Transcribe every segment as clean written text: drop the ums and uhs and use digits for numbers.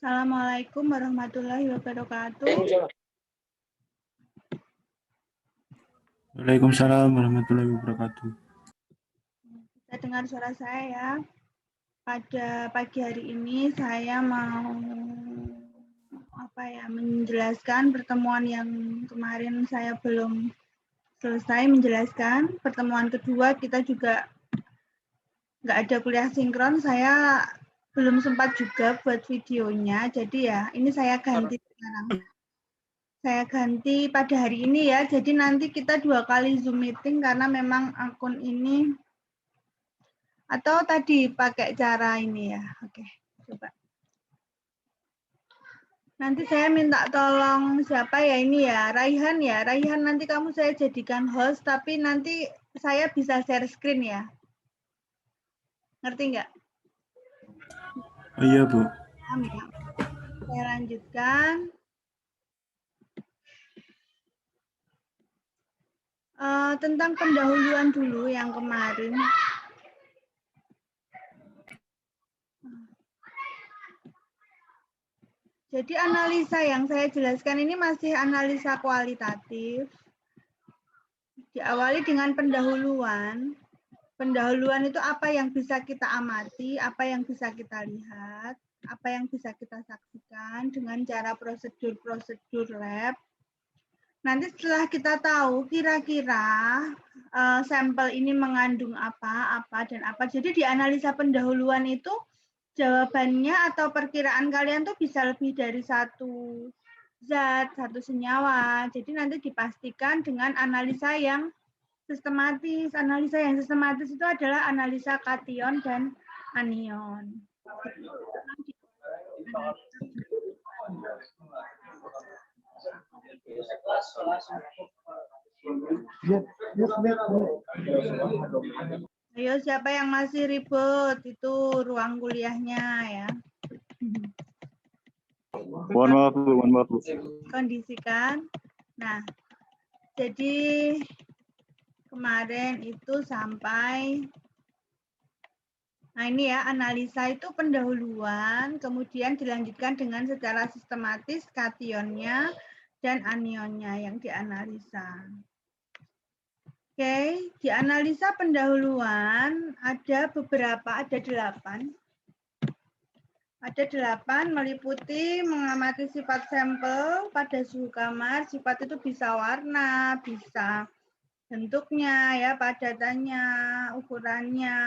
Assalamualaikum warahmatullahi wabarakatuh. Waalaikumsalam warahmatullahi wabarakatuh. Bisa dengar suara saya ya. Pada pagi hari ini saya mau menjelaskan pertemuan yang kemarin saya belum selesai menjelaskan. Pertemuan kedua kita juga nggak ada kuliah sinkron. Saya belum sempat juga buat videonya. Jadi ya ini saya ganti sekarang. Saya ganti pada hari ini ya, jadi nanti kita 2 kali Zoom meeting karena memang akun ini, atau tadi pakai cara ini ya. Oke, coba. Nanti saya minta tolong siapa ya ini ya, Raihan ya. Raihan nanti kamu saya jadikan host, tapi nanti saya bisa share screen ya. Ngerti nggak? Oh iya Bu. Amin. Saya lanjutkan. Tentang pendahuluan dulu yang kemarin. Jadi analisa yang saya jelaskan ini masih analisa kualitatif. Diawali dengan pendahuluan. Pendahuluan itu apa yang bisa kita amati, apa yang bisa kita lihat, apa yang bisa kita saksikan dengan cara prosedur-prosedur lab. Nanti setelah kita tahu kira-kira sampel ini mengandung apa, dan apa. Jadi di analisa pendahuluan itu jawabannya atau perkiraan kalian tuh bisa lebih dari satu zat, satu senyawa. Jadi nanti dipastikan dengan analisa yang sistematis. Analisa yang sistematis itu adalah analisa kation dan anion. Ayo siapa yang masih ribet itu ruang kuliahnya ya. Mohon maaf Bu. Kondisikan. Nah, jadi kemarin itu sampai, nah ini ya, analisa itu pendahuluan, kemudian dilanjutkan dengan secara sistematis kationnya dan anionnya yang dianalisa. Oke, di analisa pendahuluan ada beberapa, ada 8. Ada 8 meliputi mengamati sifat sampel pada suhu kamar. Sifat itu bisa warna, bisa bentuknya ya, padatannya, ukurannya,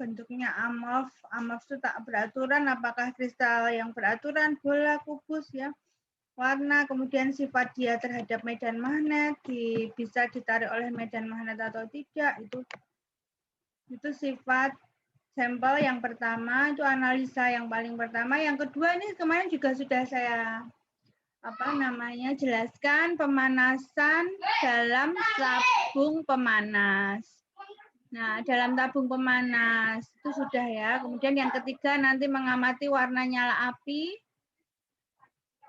bentuknya amorf. Amorf itu tak beraturan, apakah kristal yang beraturan, bola, kubus ya. Warna, kemudian sifat dia terhadap medan magnet, bisa ditarik oleh medan magnet atau tidak, itu sifat sampel yang pertama, itu analisa yang paling pertama. Yang kedua ini kemarin juga sudah saya jelaskan, pemanasan dalam tabung pemanas. Nah, dalam tabung pemanas itu sudah ya. Kemudian yang ketiga nanti mengamati warna nyala api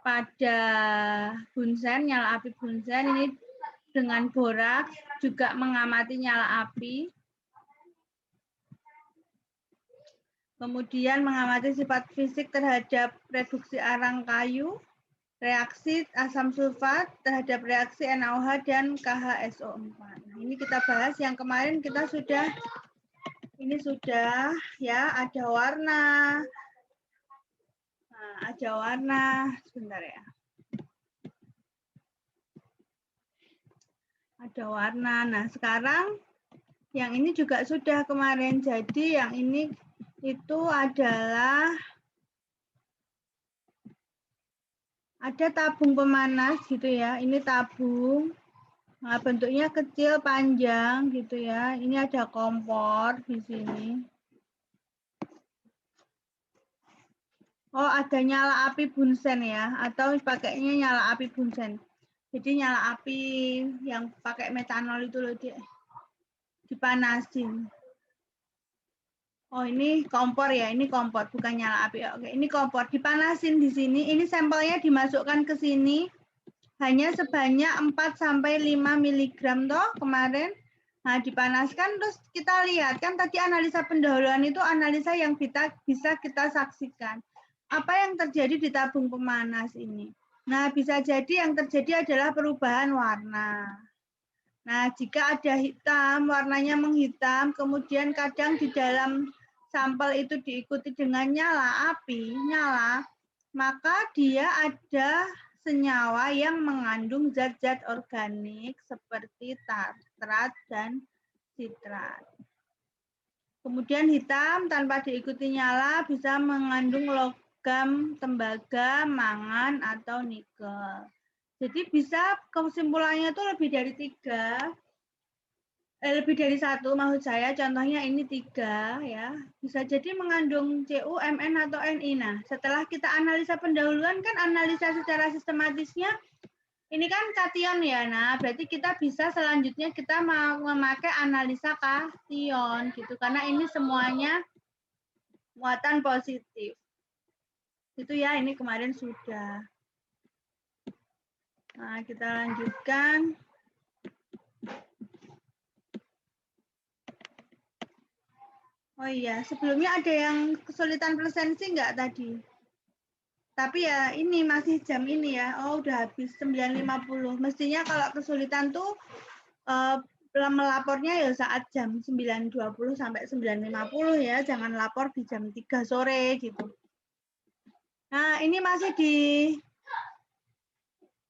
pada bunsen, nyala api bunsen ini dengan boraks, juga mengamati nyala api. Kemudian mengamati sifat fisik terhadap reduksi arang kayu, reaksi asam sulfat terhadap reaksi NaOH dan KHSO4. Nah, ini kita bahas yang kemarin kita sudah, ini sudah ya, ada warna. Nah, ada warna, sebentar ya. Ada warna. Nah, sekarang yang ini juga sudah kemarin. Jadi yang ini itu adalah ada tabung pemanas gitu ya. Ini tabung. Nah, bentuknya kecil, panjang gitu ya. Ini ada kompor di sini. Oh, ada nyala api bunsen ya, atau pakainya nyala api bunsen. Jadi nyala api yang pakai metanol itu loh, dipanasin. Oh, ini kompor ya, ini kompor, bukan nyala api. Oke, ini kompor, dipanasin di sini. Ini sampelnya dimasukkan ke sini. Hanya sebanyak 4-5 mg toh kemarin. Nah, dipanaskan terus kita lihat kan tadi analisa pendahuluan itu analisa yang bisa kita saksikan. apa yang terjadi di tabung pemanas ini? Nah, bisa jadi yang terjadi adalah perubahan warna. Nah, jika ada hitam, warnanya menghitam, kemudian kadang di dalam sampel itu diikuti dengan nyala api, maka dia ada senyawa yang mengandung zat-zat organik seperti tartrat dan sitrat. Kemudian hitam tanpa diikuti nyala bisa mengandung logam, tembaga, mangan, atau nikel. Jadi bisa kesimpulannya itu lebih dari lebih dari satu maksud saya. Contohnya ini 3 ya. Bisa jadi mengandung Cu, Mn atau Ni. Nah, setelah kita analisa pendahuluan kan analisa secara sistematisnya ini kan kation ya. Nah, berarti kita bisa selanjutnya kita memakai analisa kation gitu karena ini semuanya muatan positif. Itu ya, ini kemarin sudah. Nah, kita lanjutkan. Oh iya, sebelumnya ada yang kesulitan presensi enggak tadi? Tapi ya ini masih jam ini ya. Oh, udah habis 9.50. Mestinya kalau kesulitan tuh melapornya ya saat jam 9.20 sampai 9.50 ya. Jangan lapor di jam 3 sore gitu. Nah, ini masih di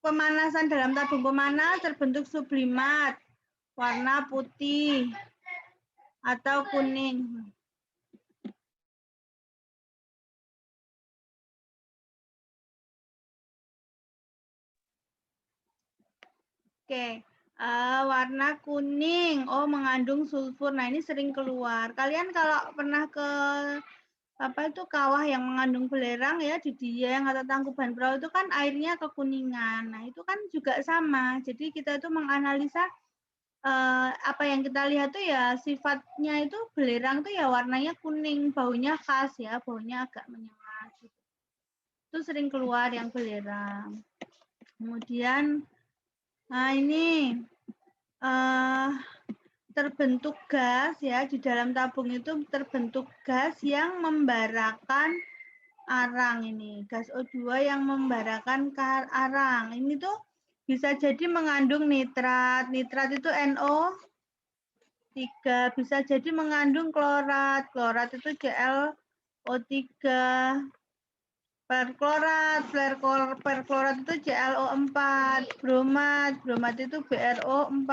pemanasan dalam tabung pemanas terbentuk sublimat warna putih atau kuning. Oke, warna kuning, oh mengandung sulfur. Nah ini sering keluar. Kalian kalau pernah ke apa itu kawah yang mengandung belerang ya di Dieng atau Tangkuban Perahu itu kan airnya kekuningan. Nah itu kan juga sama. Jadi kita itu menganalisa apa yang kita lihat tuh ya sifatnya itu belerang tuh ya warnanya kuning, baunya khas ya, baunya agak menyengat. Gitu. Itu sering keluar yang belerang. Kemudian, nah ini terbentuk gas ya di dalam tabung itu terbentuk gas yang membarakan arang ini, gas O2 yang membarakan arang. Ini tuh bisa jadi mengandung nitrat. Nitrat itu NO3, bisa jadi mengandung klorat. Klorat itu ClO3. Perklorat, perklorat itu ClO4, bromat itu BrO4,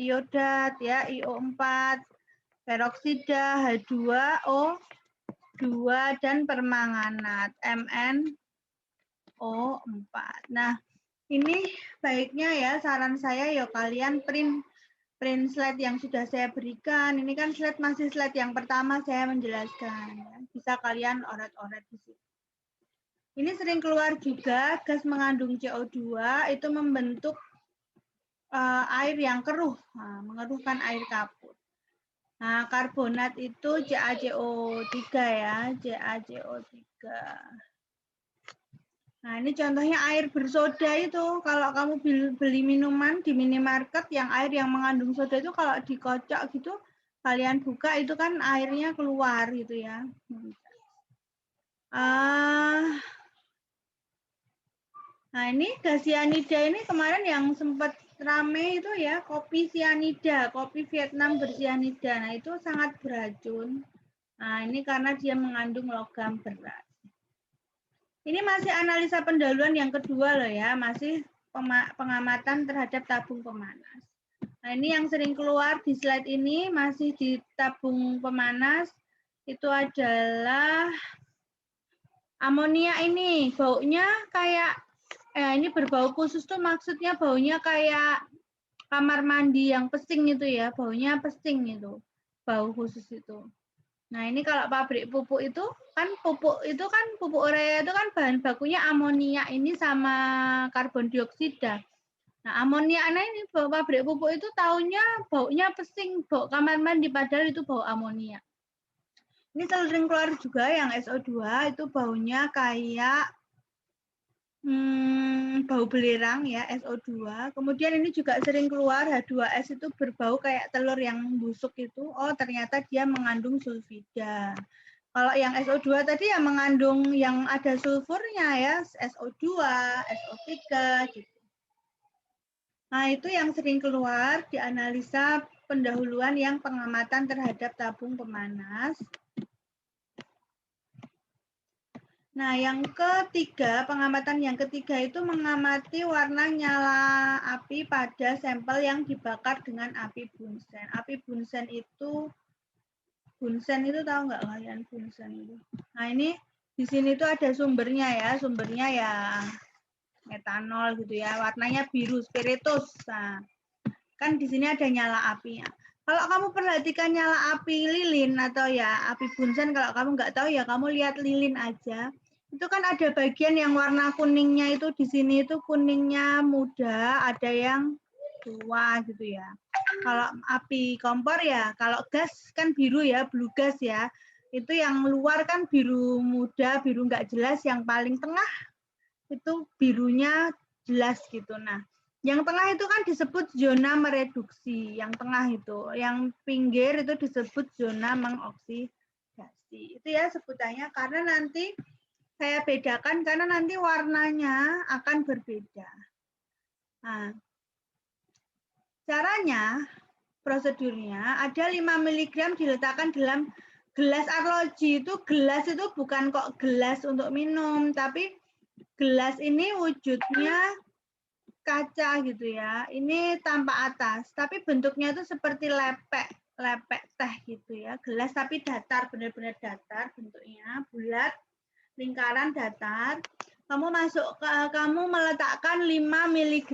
iodat ya IO4, peroksida H2O2 dan permanganat MnO4. Nah, ini baiknya ya saran saya ya kalian print slide yang sudah saya berikan. Ini kan slide masih slide yang pertama saya menjelaskan. Bisa kalian oret-oret di situ. Ini sering keluar juga gas mengandung CO2 itu membentuk air yang keruh, mengeruhkan air kapur. Nah, karbonat itu CaCO3 ya, CaCO3. Nah, ini contohnya air bersoda itu. Kalau kamu beli minuman di minimarket yang air yang mengandung soda itu kalau dikocok gitu, kalian buka itu kan airnya keluar gitu ya. Nah, ini gas cyanida ini kemarin yang sempat rame itu ya, kopi cyanida, kopi Vietnam bercyanida. Nah, itu sangat beracun. Nah, ini karena dia mengandung logam berat. Ini masih analisa pendahuluan yang kedua loh ya, masih pengamatan terhadap tabung pemanas. Nah, ini yang sering keluar di slide ini masih di tabung pemanas itu adalah amonia ini. Baunya kayak ini berbau khusus tuh maksudnya baunya kayak kamar mandi yang pesing itu ya, baunya pesing itu, bau khusus itu. Nah ini kalau pabrik pupuk itu kan pupuk urea itu kan bahan bakunya amonia ini sama karbon dioksida. Nah amonia ini pabrik pupuk itu taunya baunya pesing, bau kamar mandi padahal itu bau amonia. Ini sering keluar juga yang SO2 itu baunya kayak bau belerang ya, SO2. Kemudian ini juga sering keluar H2S itu berbau kayak telur yang busuk itu. Oh, ternyata dia mengandung sulfida. Kalau yang SO2 tadi yang mengandung yang ada sulfurnya ya, SO2, SO3 gitu. Nah, itu yang sering keluar di analisa pendahuluan yang pengamatan terhadap tabung pemanas. Nah, yang ketiga, pengamatan yang ketiga itu mengamati warna nyala api pada sampel yang dibakar dengan api bunsen. Api bunsen itu tahu nggak kalian bunsen itu? Nah, ini di sini tuh ada sumbernya ya metanol gitu ya, warnanya biru spiritus. Nah, kan di sini ada nyala apinya. Kalau kamu perhatikan nyala api lilin atau ya api bunsen, kalau kamu nggak tahu ya kamu lihat lilin aja. Itu kan ada bagian yang warna kuningnya itu di sini itu kuningnya muda, ada yang tua gitu ya. Kalau api kompor ya, kalau gas kan biru ya, blue gas ya. Itu yang luar kan biru muda, biru nggak jelas, yang paling tengah itu birunya jelas gitu. Nah, yang tengah itu kan disebut zona mereduksi, yang tengah itu. Yang pinggir itu disebut zona mengoksidasi. Itu ya sebutannya, karena nanti saya bedakan karena nanti warnanya akan berbeda. Nah, caranya, prosedurnya, ada 5 mg diletakkan dalam gelas arloji. Itu gelas itu bukan kok gelas untuk minum, tapi gelas ini wujudnya kaca gitu ya. Ini tanpa atas, tapi bentuknya itu seperti lepek teh gitu ya. Gelas tapi datar, benar-benar datar bentuknya, bulat, lingkaran datar. Kamu meletakkan 5 mg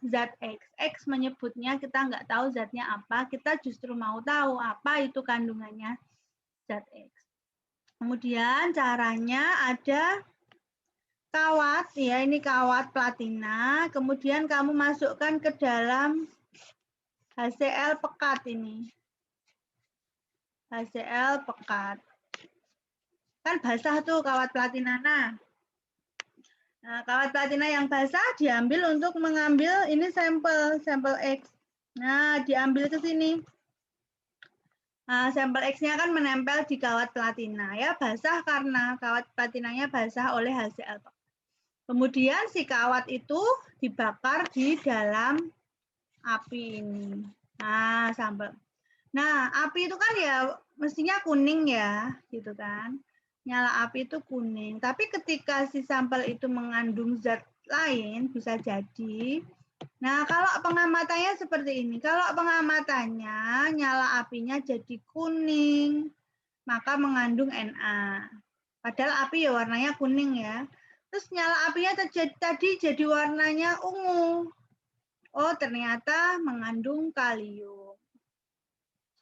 zat X. X menyebutnya kita nggak tahu zatnya apa, kita justru mau tahu apa itu kandungannya zat X. Kemudian caranya ada kawat, ya ini kawat platina, kemudian kamu masukkan ke dalam HCl pekat ini. HCl pekat. Kan basah tuh kawat platina. Nah, kawat platina yang basah diambil untuk mengambil ini sampel X. Nah, diambil ke sini. Nah, sampel X-nya kan menempel di kawat platina ya, basah karena kawat platinanya basah oleh HCl pekat. Kemudian si kawat itu dibakar di dalam api ini. Nah, sampel. Nah, api itu kan ya mestinya kuning ya, gitu kan. Nyala api itu kuning. Tapi ketika si sampel itu mengandung zat lain, bisa jadi. Nah, kalau pengamatannya seperti ini. Kalau pengamatannya nyala apinya jadi kuning, maka mengandung Na. Padahal api ya warnanya kuning ya. Terus nyala apinya tadi jadi warnanya ungu. Oh, ternyata mengandung kalium.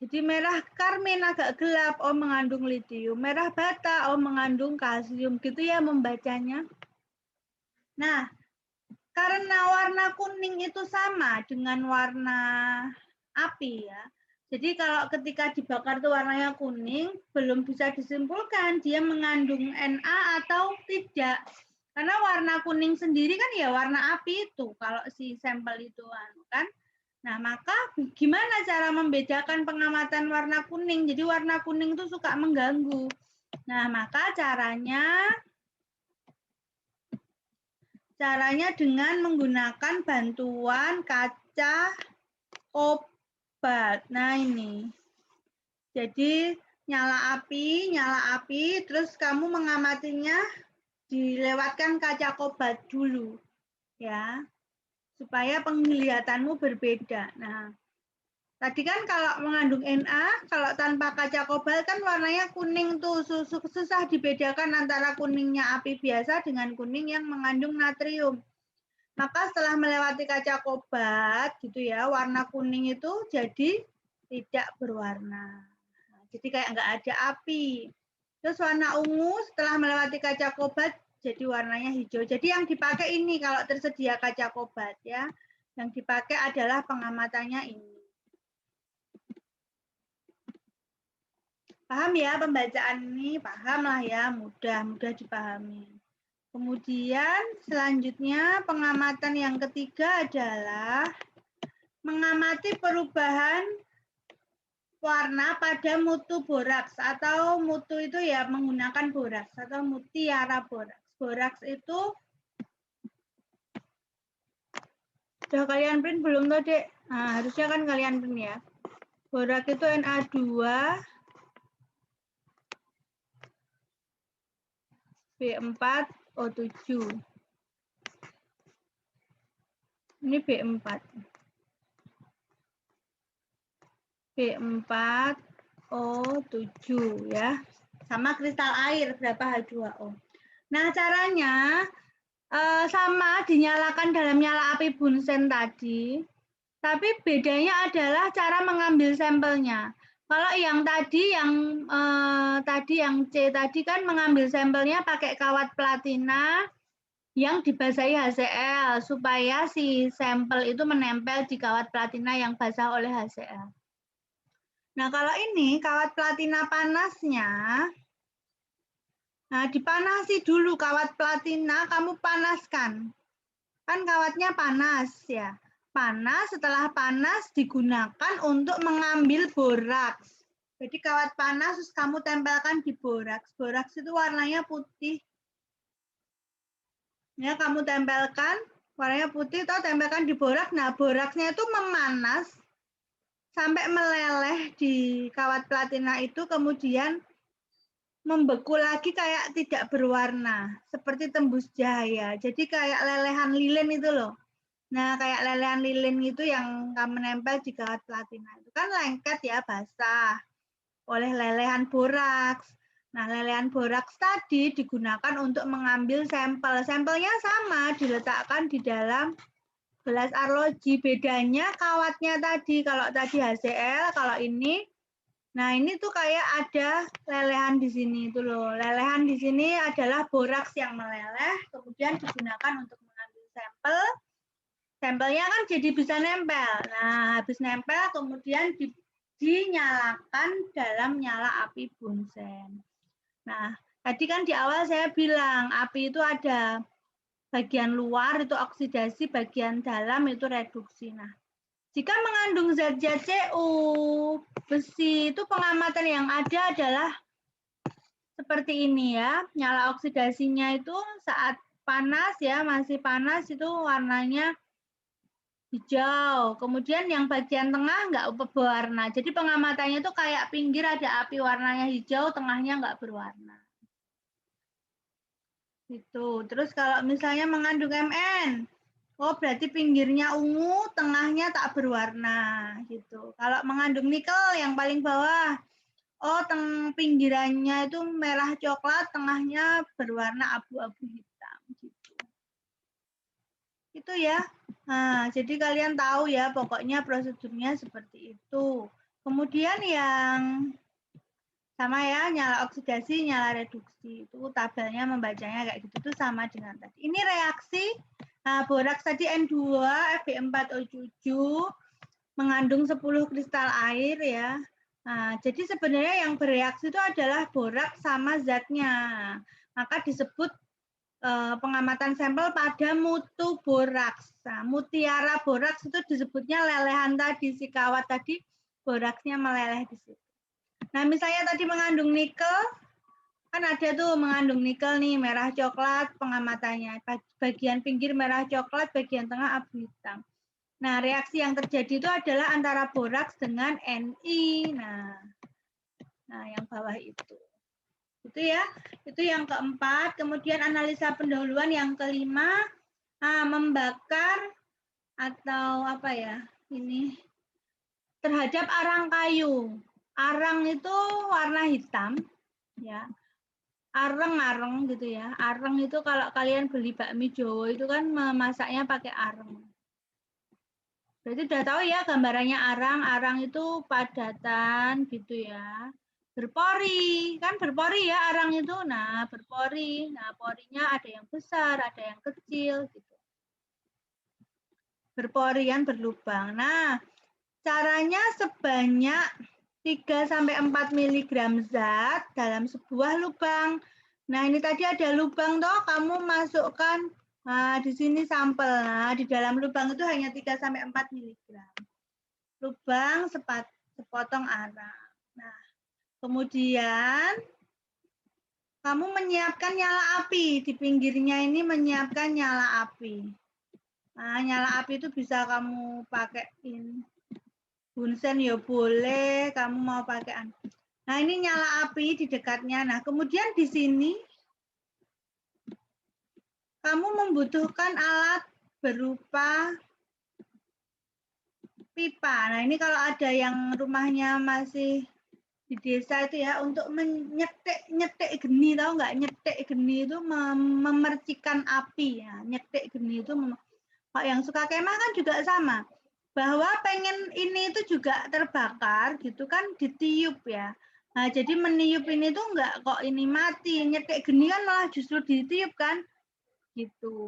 Jadi merah karmin agak gelap, oh mengandung litium. Merah bata, oh mengandung kalsium. Gitu ya membacanya. Nah, karena warna kuning itu sama dengan warna api ya. Jadi kalau ketika dibakar itu warnanya kuning, belum bisa disimpulkan dia mengandung Na atau tidak. Karena warna kuning sendiri kan ya warna api itu, kalau si sampel itu kan. Nah, maka gimana cara membedakan pengamatan warna kuning? Jadi warna kuning itu suka mengganggu. Nah, maka caranya dengan menggunakan bantuan kaca obat. Nah, ini. Jadi nyala api, terus kamu mengamatinya dilewatkan kaca kobat dulu. Ya. Supaya penglihatanmu berbeda. Nah, tadi kan kalau mengandung Na, kalau tanpa kaca kobalt kan warnanya kuning tuh, susah dibedakan antara kuningnya api biasa dengan kuning yang mengandung natrium. Maka setelah melewati kaca kobat gitu ya, warna kuning itu jadi tidak berwarna. Nah, jadi kayak nggak ada api. Terus warna ungu setelah melewati kaca kobat jadi warnanya hijau. Jadi yang dipakai ini kalau tersedia kaca kobat ya. Yang dipakai adalah pengamatannya ini. Paham ya pembacaan ini? Paham lah ya, mudah dipahami. Kemudian selanjutnya pengamatan yang ketiga adalah mengamati perubahan warna pada mutu boraks, atau mutu itu ya menggunakan boraks atau mutiara boraks. Boraks itu sudah kalian print belum tuh, Dek? Nah, harusnya kan kalian print ya. Boraks itu Na2 B4O7. Ini B4. B4O7 ya. Sama kristal air berapa H2O. Nah, caranya sama dinyalakan dalam nyala api bunsen tadi. Tapi bedanya adalah cara mengambil sampelnya. Kalau yang tadi yang C tadi kan mengambil sampelnya pakai kawat platina yang dibasahi HCl supaya si sampel itu menempel di kawat platina yang basah oleh HCl. Nah, kalau ini kawat platina panasnya, nah dipanasi dulu kawat platina, kamu panaskan. Kan kawatnya panas ya. Panas, setelah panas digunakan untuk mengambil boraks. Jadi kawat panas terus kamu tempelkan di boraks. Boraks itu warnanya putih. Ya, kamu tempelkan warnanya putih atau tempelkan di boraks. Nah, boraksnya itu memanas sampai meleleh di kawat platina itu, kemudian membeku lagi kayak tidak berwarna, seperti tembus cahaya. Jadi kayak lelehan lilin itu loh. Nah, kayak lelehan lilin itu yang kamu nempel di kawat platina. Itu kan lengket ya, basah oleh lelehan boraks. Nah, lelehan boraks tadi digunakan untuk mengambil sampel. Sampelnya sama, diletakkan di dalam gelas arloji. Bedanya kawatnya tadi, kalau tadi HCl, kalau ini, nah ini tuh kayak ada lelehan di sini itu loh. Lelehan di sini adalah boraks yang meleleh, kemudian digunakan untuk mengambil sampel. Sampelnya kan jadi bisa nempel. Nah, habis nempel kemudian dinyalakan dalam nyala api bunsen. Nah, tadi kan di awal saya bilang api itu ada bagian luar itu oksidasi, bagian dalam itu reduksi. Nah, jika mengandung zat-zat Cu, besi, itu pengamatan yang ada adalah seperti ini ya. Nyala oksidasinya itu saat panas ya, masih panas itu warnanya hijau. Kemudian yang bagian tengah nggak berwarna. Jadi pengamatannya itu kayak pinggir ada api warnanya hijau, tengahnya nggak berwarna. Gitu. Terus kalau misalnya mengandung Mn, oh berarti pinggirnya ungu, tengahnya tak berwarna. Gitu. Kalau mengandung nikel yang paling bawah, oh pinggirannya itu merah coklat, tengahnya berwarna abu-abu hitam. Gitu. Itu ya. Nah, jadi kalian tahu ya, pokoknya prosedurnya seperti itu. Kemudian yang sama ya, nyala oksidasi, nyala reduksi. Itu tabelnya membacanya kayak gitu, itu sama dengan tadi. Ini reaksi boraks tadi N2, Fe4O7, mengandung 10 kristal air ya. Nah, jadi sebenarnya yang bereaksi itu adalah boraks sama zatnya. Maka disebut pengamatan sampel pada mutu boraks. Nah, mutiara boraks itu disebutnya lelehan tadi, si kawat tadi boraksnya meleleh di situ. Nah, misalnya tadi mengandung nikel, kan ada tuh mengandung nikel nih, merah coklat pengamatannya. Bagian pinggir merah coklat, bagian tengah abu hitam. Nah, reaksi yang terjadi itu adalah antara boraks dengan Ni. Nah, yang bawah itu. Itu ya, itu yang keempat. Kemudian analisa pendahuluan yang kelima, membakar atau apa ya, ini terhadap arang kayu. Arang itu warna hitam, ya. Areng gitu ya. Areng itu kalau kalian beli bakmi Jawa itu kan memasaknya pakai areng. Berarti udah tahu ya gambarannya arang. Arang itu padatan gitu ya. Berpori, kan berpori ya arang itu. Nah, berpori. Nah, porinya ada yang besar, ada yang kecil gitu. Berpori kan berlubang. Nah, caranya sebanyak 3-4 mg zat dalam sebuah lubang. Nah, ini tadi ada lubang toh, kamu masukkan di sini sampel. Nah, di dalam lubang itu hanya 3-4 mg. Lubang sepotong arang. Nah, kemudian kamu menyiapkan nyala api. Di pinggirnya ini menyiapkan nyala api. Nah, nyala api itu bisa kamu pakaiin bunsen ya boleh, kamu mau pakai. Nah, ini nyala api di dekatnya. Nah, kemudian di sini kamu membutuhkan alat berupa pipa. Nah, ini kalau ada yang rumahnya masih di desa itu ya, untuk nyetek geni, tahu nggak? Nyetek geni itu memercikan api ya. Nyetek geni itu Pak yang suka kemah kan juga sama. Bahwa pengen ini itu juga terbakar gitu kan ditiup ya. Nah, jadi meniup ini tuh nggak kok ini mati. Nyetek geni kan malah justru ditiup kan gitu.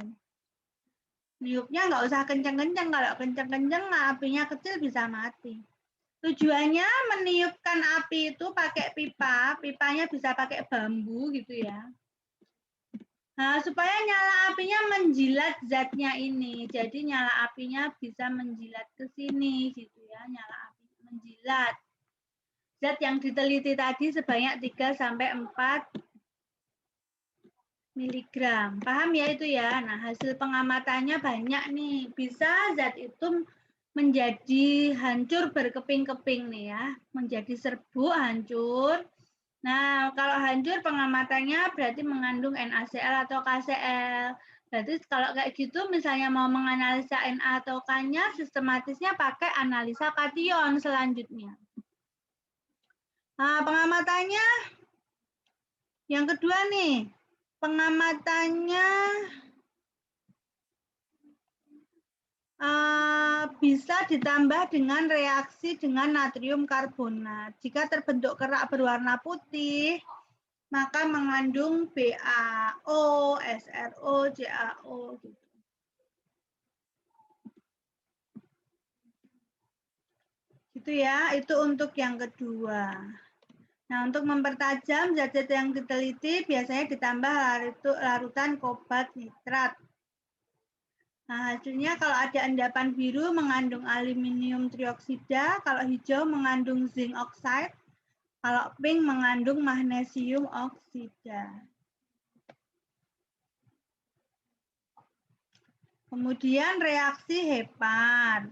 Niupnya nggak usah kenceng-kenceng. Kalau kenceng-kenceng apinya kecil bisa mati. Tujuannya meniupkan api itu pakai pipa, pipanya bisa pakai bambu gitu ya. Nah, supaya nyala apinya menjilat zatnya ini. Jadi nyala apinya bisa menjilat ke sini gitu ya, nyala api menjilat. Zat yang diteliti tadi sebanyak 3 sampai 4 miligram. Paham ya itu ya? Nah, hasil pengamatannya banyak nih. Bisa zat itu menjadi hancur berkeping-keping nih ya, menjadi serbuk hancur. Nah, kalau hancur pengamatannya berarti mengandung NaCl atau KCl. Berarti kalau kayak gitu misalnya mau menganalisa Na atau K-nya, sistematisnya pakai analisa kation selanjutnya. Nah, pengamatannya yang kedua nih, pengamatannya bisa ditambah dengan reaksi dengan natrium karbonat. Jika terbentuk kerak berwarna putih, maka mengandung BaO, SRO, CaO. Gitu. Gitu ya, itu untuk yang kedua. Nah, untuk mempertajam zat-zat yang diteliti biasanya ditambah larutan kobalt nitrat. Nah, hasilnya kalau ada endapan biru mengandung aluminium trioksida, kalau hijau mengandung zinc oxide, kalau pink mengandung magnesium oksida. Kemudian reaksi Hepar.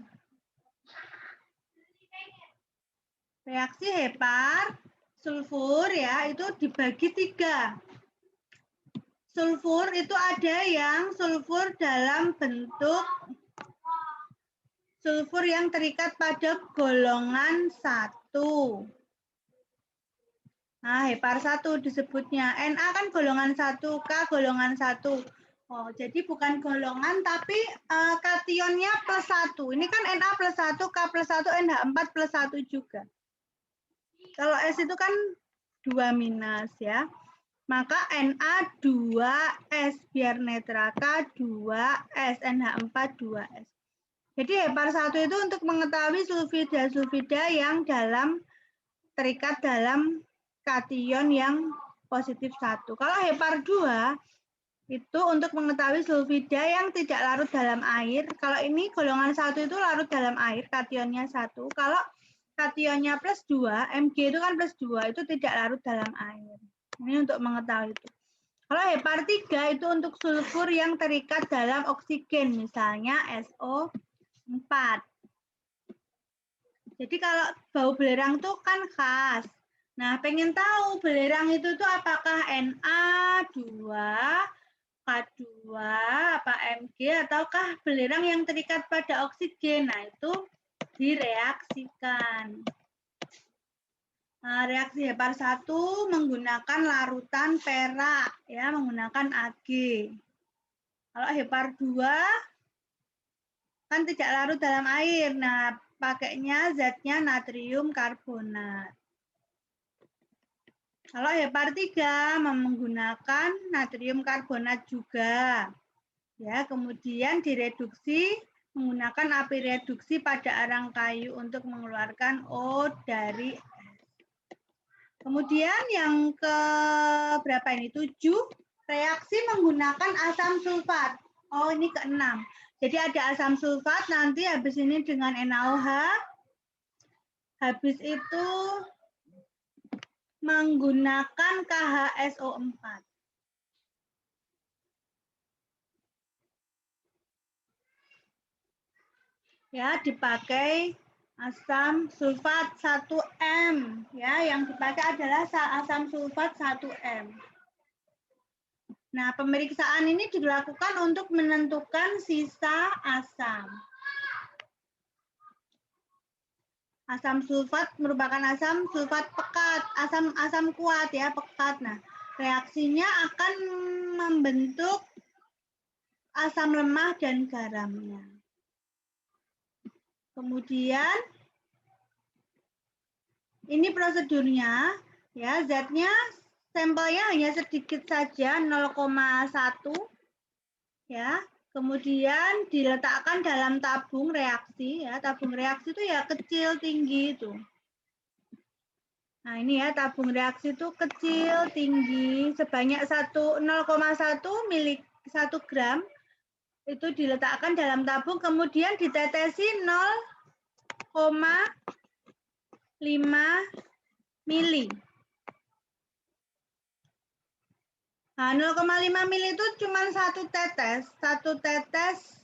Reaksi Hepar, sulfur ya, itu dibagi 3. Sulfur itu ada yang sulfur dalam bentuk sulfur yang terikat pada golongan 1. Nah, Hepar 1 disebutnya. Na kan golongan 1, K golongan 1. Oh, jadi bukan golongan tapi kationnya plus 1. Ini kan Na plus 1, K plus 1, NH4 plus 1 juga. Kalau S itu kan 2 minus ya. Maka Na 2S biar netra, K 2S, NH4 2S. Jadi Hepar 1 itu untuk mengetahui sulfida-sulfida yang terikat dalam kation yang positif 1. Kalau Hepar 2 itu untuk mengetahui sulfida yang tidak larut dalam air. Kalau ini golongan 1 itu larut dalam air, kationnya 1. Kalau kationnya plus 2, Mg itu kan plus 2, itu tidak larut dalam air. Ini untuk mengetahui itu. Kalau Hepar 3 itu untuk sulfur yang terikat dalam oksigen, misalnya SO4. Jadi kalau bau belerang itu kan khas. Nah, pengen tahu belerang itu tuh apakah Na2, K2, apa Mg, ataukah belerang yang terikat pada oksigen. Nah, itu direaksikan. Nah, reaksi Hepar 1 menggunakan larutan perak, ya, menggunakan Ag. Kalau Hepar 2 kan tidak larut dalam air. Nah, pakainya zatnya natrium karbonat. Kalau Hepar 3 menggunakan natrium karbonat juga. Ya, kemudian direduksi menggunakan api reduksi pada arang kayu untuk mengeluarkan O dari S. Kemudian yang ke berapa ini? 7, reaksi menggunakan asam sulfat. Oh, ini ke-6. Jadi ada asam sulfat nanti habis ini dengan NaOH Habis itu menggunakan KHSO4. Ya, dipakai asam sulfat 1M. Ya, yang dipakai adalah asam sulfat 1M. Nah, pemeriksaan ini dilakukan untuk menentukan sisa asam. Asam sulfat merupakan asam sulfat pekat, asam kuat ya, pekat. Nah, reaksinya akan membentuk asam lemah dan garamnya. Kemudian ini prosedurnya ya, zatnya sampelnya hanya sedikit saja 0,1 ya. Kemudian diletakkan dalam tabung reaksi ya. Tabung reaksi itu ya kecil tinggi itu. Nah, ini ya tabung reaksi itu kecil tinggi sebanyak 0,1 gram itu diletakkan dalam tabung, kemudian ditetesi 0,5 mili. Nah, 0,5 mili itu cuma satu tetes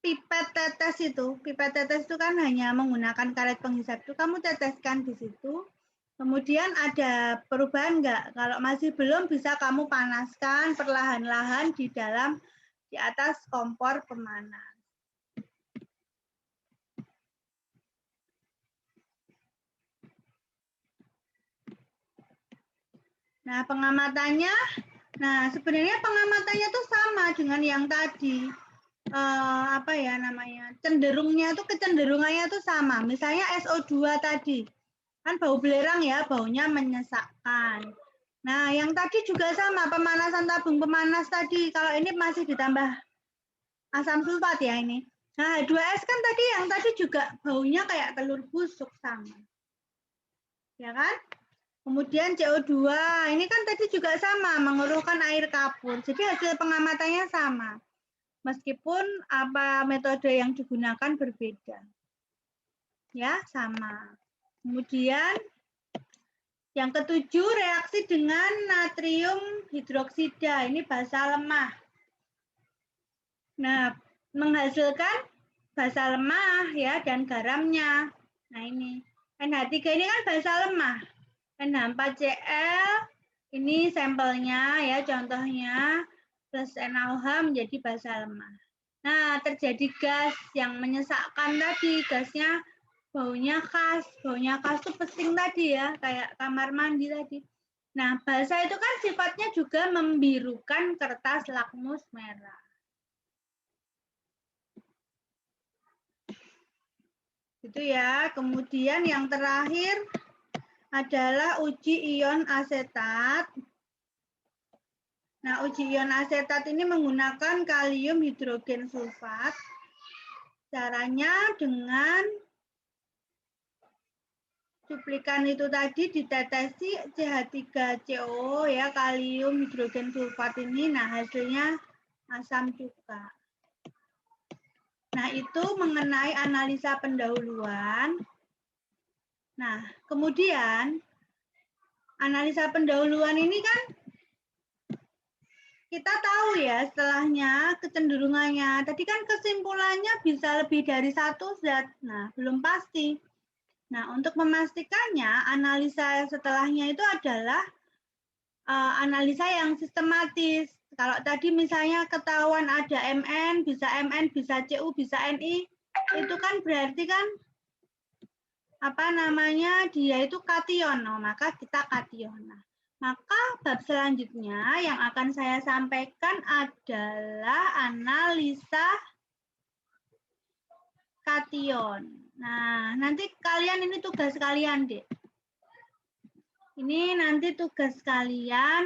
pipet tetes itu. Pipet tetes itu kan hanya menggunakan karet penghisap itu, kamu teteskan di situ. Kemudian ada perubahan enggak? Kalau masih belum, bisa kamu panaskan perlahan-lahan di atas kompor pemanas. Nah, pengamatannya, sebenarnya pengamatannya tuh sama dengan yang tadi. Apa ya namanya? Cenderungnya tuh kecenderungannya tuh sama. Misalnya SO2 tadi. Kan bau belerang ya, baunya menyesakkan. Nah, yang tadi juga sama, pemanasan tabung pemanas tadi. Kalau ini masih ditambah asam sulfat ya ini. Nah, H2S kan tadi yang tadi juga baunya kayak telur busuk sama. Ya kan? Kemudian CO2, ini kan tadi juga sama, mengeluarkan air kapur. Jadi hasil pengamatannya sama. Meskipun apa metode yang digunakan berbeda. Ya, sama. Kemudian yang ketujuh, reaksi dengan natrium hidroksida. Ini basa lemah. Nah, menghasilkan basa lemah ya dan garamnya. Nah, ini NH3 ini kan basa lemah. NH4Cl ini sampelnya ya, contohnya plus NaOH menjadi basa lemah. Nah, terjadi gas yang menyesakkan tadi, gasnya baunya khas itu pesing tadi ya, kayak kamar mandi tadi. Nah, basa itu kan sifatnya juga membirukan kertas lakmus merah. Itu ya. Kemudian yang terakhir adalah uji ion asetat. Nah, uji ion asetat ini menggunakan kalium hidrogen sulfat. Caranya dengan cuplikan itu tadi ditetesi CH3CO ya, kalium hidrogen sulfat ini. Nah, hasilnya asam cuka. Nah, itu mengenai analisa pendahuluan. Nah, kemudian analisa pendahuluan ini kan kita tahu ya setelahnya kecenderungannya. Tadi kan kesimpulannya bisa lebih dari satu zat. Nah, belum pasti. Nah, untuk memastikannya, analisa setelahnya itu adalah analisa yang sistematis. Kalau tadi misalnya ketahuan ada MN, bisa CU, bisa NI, itu kan berarti kan apa namanya, dia itu kation. Nah, maka kita kation. Nah, maka bab selanjutnya yang akan saya sampaikan adalah analisa kation. Nah, nanti kalian ini tugas kalian, Dek. Ini nanti tugas kalian.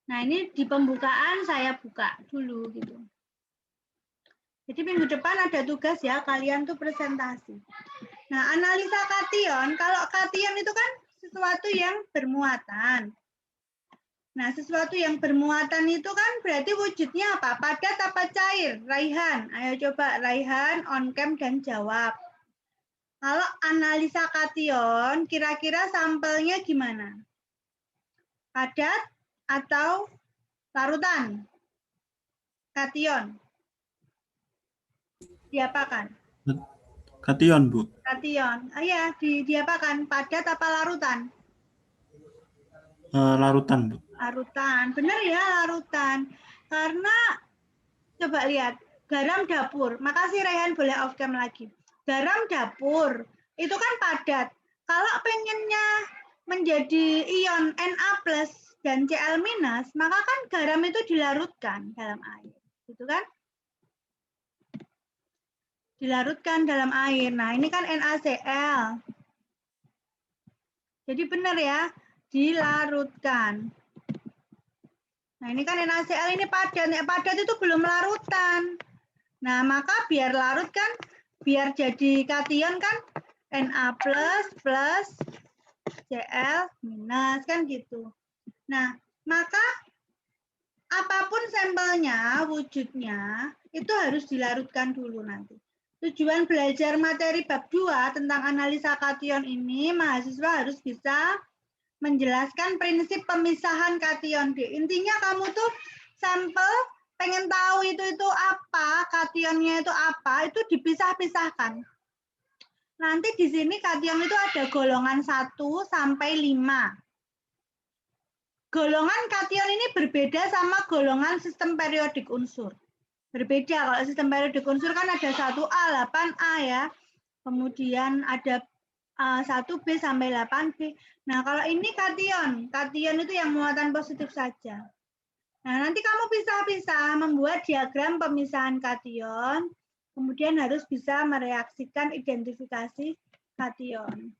Nah, ini di pembukaan saya buka dulu gitu. Jadi minggu depan ada tugas ya, kalian tuh presentasi. Nah, analisa kation, kalau kation itu kan sesuatu yang bermuatan. Nah, sesuatu yang bermuatan itu kan berarti wujudnya apa? Padat apa cair? Raihan. Ayo coba Raihan, on cam dan jawab. Kalau analisa kation, kira-kira sampelnya gimana? Padat atau larutan? Kation. Diapakan? Kation, Bu. Kation. Ya, diapakan? Padat apa larutan? Larutan, Bu. Larutan. Benar ya, larutan. Karena, coba lihat, garam dapur. Makasih Rehan, boleh off cam lagi. Garam dapur, itu kan padat. Kalau pengennya menjadi ion Na+, dan Cl-, maka kan garam itu dilarutkan dalam air. Gitu kan? Dilarutkan dalam air. Nah, ini kan NaCl. Jadi benar ya, dilarutkan. Nah, ini kan NaCl ini padat. Padat itu belum larutan. Nah, maka biar larut kan, biar jadi kation kan Na+ plus Cl- kan gitu. Nah, maka apapun sampelnya, wujudnya, itu harus dilarutkan dulu nanti. Tujuan belajar materi bab 2 tentang analisa kation ini, mahasiswa harus bisa menjelaskan prinsip pemisahan kation D. Intinya kamu tuh sampel pengen tahu itu apa, kationnya itu apa, itu dipisah-pisahkan. Nanti di sini kation itu ada golongan 1 sampai 5. Golongan kation ini berbeda sama golongan sistem periodik unsur. Berbeda, kalau sistem periodik unsur kan ada 1A, 8A ya. Kemudian ada 1B sampai 8B. Nah, kalau ini kation. Kation itu yang muatan positif saja. Nah, nanti kamu pisah-pisah membuat diagram pemisahan kation. Kemudian harus bisa mereaksikan identifikasi kation.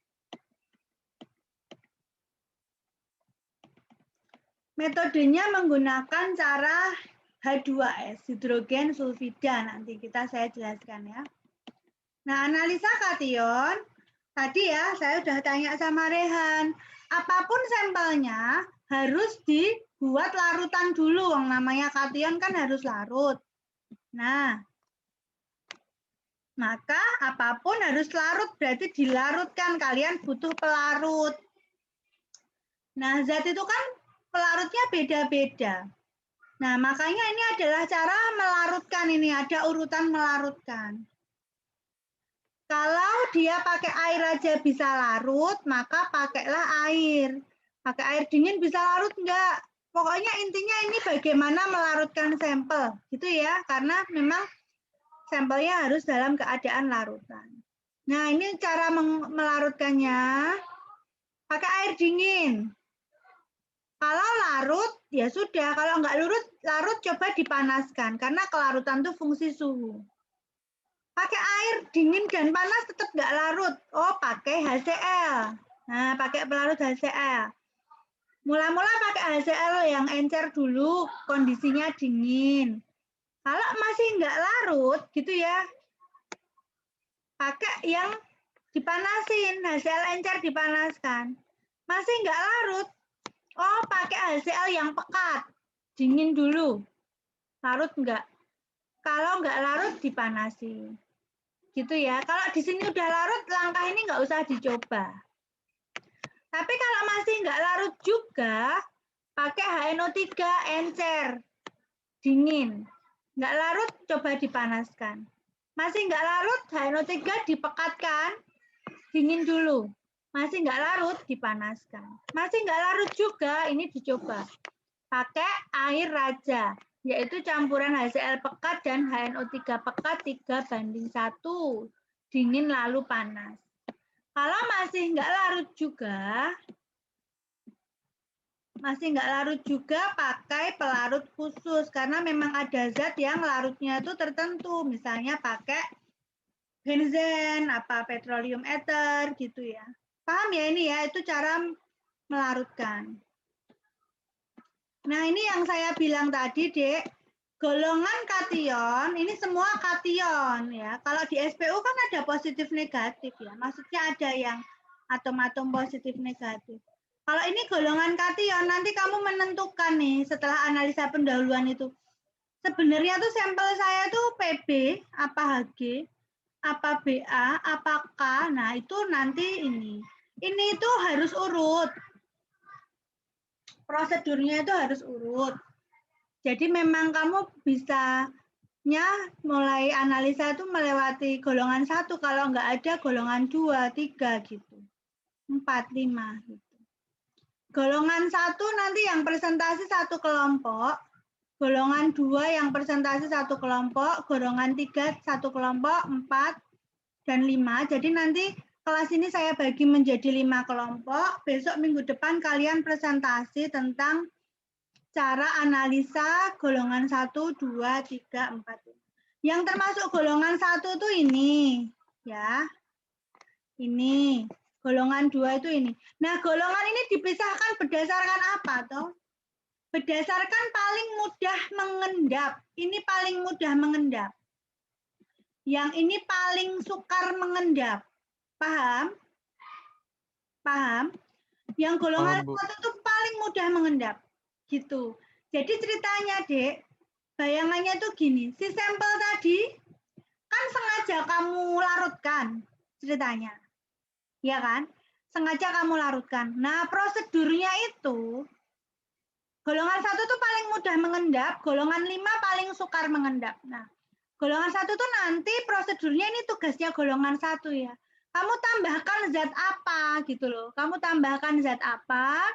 Metodenya menggunakan cara H2S, hidrogen sulfida. Nanti saya jelaskan ya. Nah, analisa kation, tadi ya saya udah tanya sama Rehan, apapun sampelnya harus dibuat larutan dulu. Yang namanya kation kan harus larut. Nah, maka apapun harus larut, berarti dilarutkan. Kalian butuh pelarut. Nah, zat itu kan pelarutnya beda-beda. Nah, makanya ini adalah cara melarutkan ini, ada urutan melarutkan. Kalau dia pakai air aja bisa larut, maka pakailah air. Pakai air dingin bisa larut enggak? Pokoknya intinya ini bagaimana melarutkan sampel, gitu ya. Karena memang sampelnya harus dalam keadaan larutan. Nah, ini cara melarutkannya. Pakai air dingin. Kalau larut, ya sudah. Kalau enggak larut coba dipanaskan. Karena kelarutan itu fungsi suhu. Pakai air dingin dan panas tetap nggak larut. Oh, pakai HCl. Nah, pakai pelarut HCl. Mula-mula pakai HCl yang encer dulu, kondisinya dingin. Kalau masih nggak larut, gitu ya, pakai yang dipanasin, HCl encer dipanaskan. Masih nggak larut, oh pakai HCl yang pekat, dingin dulu. Larut nggak? Kalau nggak larut, dipanasin. Gitu ya. Kalau di sini udah larut, langkah ini nggak usah dicoba. Tapi kalau masih nggak larut juga, pakai HNO3 encer, dingin. Nggak larut, coba dipanaskan. Masih nggak larut, HNO3 dipekatkan, dingin dulu. Masih nggak larut, dipanaskan. Masih nggak larut juga, ini dicoba. Pakai air raja, yaitu campuran HCl pekat dan HNO3 pekat 3:1. Dingin lalu panas. Kalau masih nggak larut juga, pakai pelarut khusus. Karena memang ada zat yang larutnya itu tertentu. Misalnya pakai benzen, petroleum ether, gitu ya. Paham ya ini ya, itu cara melarutkan. Nah, ini yang saya bilang tadi, Dek. Golongan kation, ini semua kation ya. Kalau di SPU kan ada positif negatif ya. Maksudnya ada yang atom-atom positif negatif. Kalau ini golongan kation, nanti kamu menentukan nih setelah analisa pendahuluan itu. Sebenarnya tuh sampel saya tuh PB apa HG apa BA, apa K. Nah, itu nanti ini. Ini itu harus urut. Prosedurnya itu harus urut. Jadi memang kamu bisanya mulai analisa itu melewati golongan 1, kalau nggak ada golongan 2, 3 gitu. 4, 5 gitu. Golongan 1 nanti yang presentasi satu kelompok, golongan 2 yang presentasi satu kelompok, golongan 3 satu kelompok, 4 dan 5. Jadi nanti kelas ini saya bagi menjadi 5 kelompok. Besok minggu depan kalian presentasi tentang cara analisa golongan 1, 2, 3, 4. Yang termasuk golongan 1 itu ini, ya. Ini. Golongan 2 itu ini. Nah, golongan ini dipisahkan berdasarkan apa, toh? Berdasarkan paling mudah mengendap. Ini paling mudah mengendap. Yang ini paling sukar mengendap. Paham? Paham? Yang golongan 1 itu paling mudah mengendap. Gitu. Jadi ceritanya, Dek, bayangannya tuh gini. Si sampel tadi kan sengaja kamu larutkan ceritanya. Ya kan? Sengaja kamu larutkan. Nah, prosedurnya itu golongan 1 tuh paling mudah mengendap, golongan 5 paling sukar mengendap. Nah, golongan 1 tuh nanti prosedurnya ini tugasnya golongan 1 ya. Kamu tambahkan zat apa gitu loh. Kamu tambahkan zat apa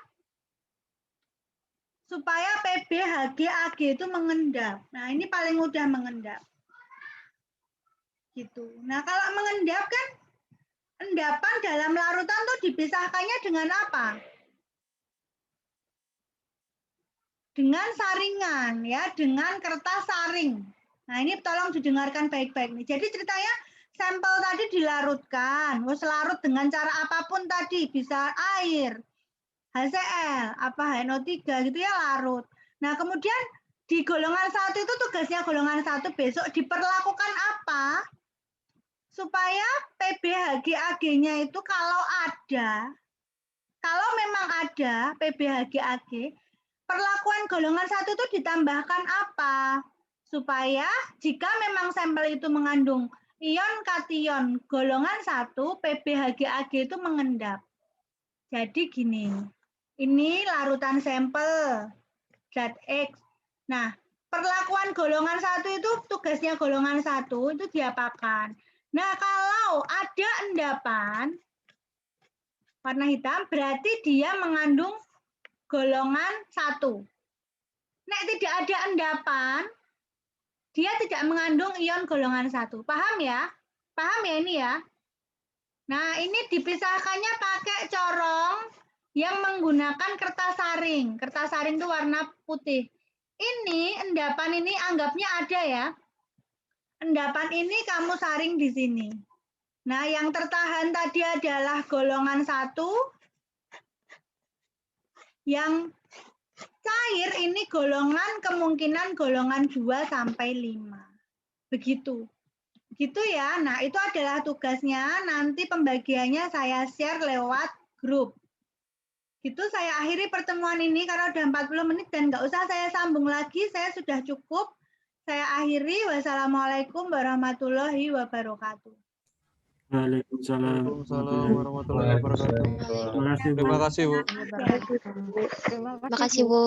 supaya PB, HG, AG itu mengendap. Nah, ini paling mudah mengendap. Gitu. Nah, kalau mengendap kan endapan dalam larutan tuh dipisahkannya dengan apa? Dengan saringan ya, dengan kertas saring. Nah, ini tolong didengarkan baik-baik nih. Jadi ceritanya sampel tadi dilarutkan, terus larut dengan cara apapun tadi, bisa air, HCl, apa HNO3 gitu ya, larut. Nah, kemudian di golongan 1 itu tugasnya golongan 1 besok diperlakukan apa? Supaya PB, HG, AG-nya itu kalau memang ada PB, HG, AG, perlakuan golongan 1 itu ditambahkan apa? Supaya jika memang sampel itu mengandung ion kation golongan 1, PB, HG, AG itu mengendap. Jadi gini, ini larutan sampel zat X. Nah, perlakuan golongan 1 itu tugasnya golongan 1 itu diapakan? Nah, kalau ada endapan warna hitam, berarti dia mengandung golongan 1. Nek tidak ada endapan, dia tidak mengandung ion golongan 1. Paham ya? Paham ya ini ya? Nah, ini dipisahkannya pakai corong yang menggunakan kertas saring. Kertas saring itu warna putih. Ini endapan ini anggapnya ada ya. Endapan ini kamu saring di sini. Nah, yang tertahan tadi adalah golongan 1. Yang cair ini kemungkinan golongan 2 sampai 5. Begitu. Gitu ya. Nah, itu adalah tugasnya. Nanti pembagiannya saya share lewat grup. Gitu saya akhiri pertemuan ini karena udah 40 menit dan nggak usah saya sambung lagi. Saya sudah cukup. Saya akhiri. Wassalamualaikum warahmatullahi wabarakatuh. Waalaikumsalam warahmatullahi wabarakatuh. Terima kasih, Bu. Terima kasih, Bu. Terima kasih, Bu.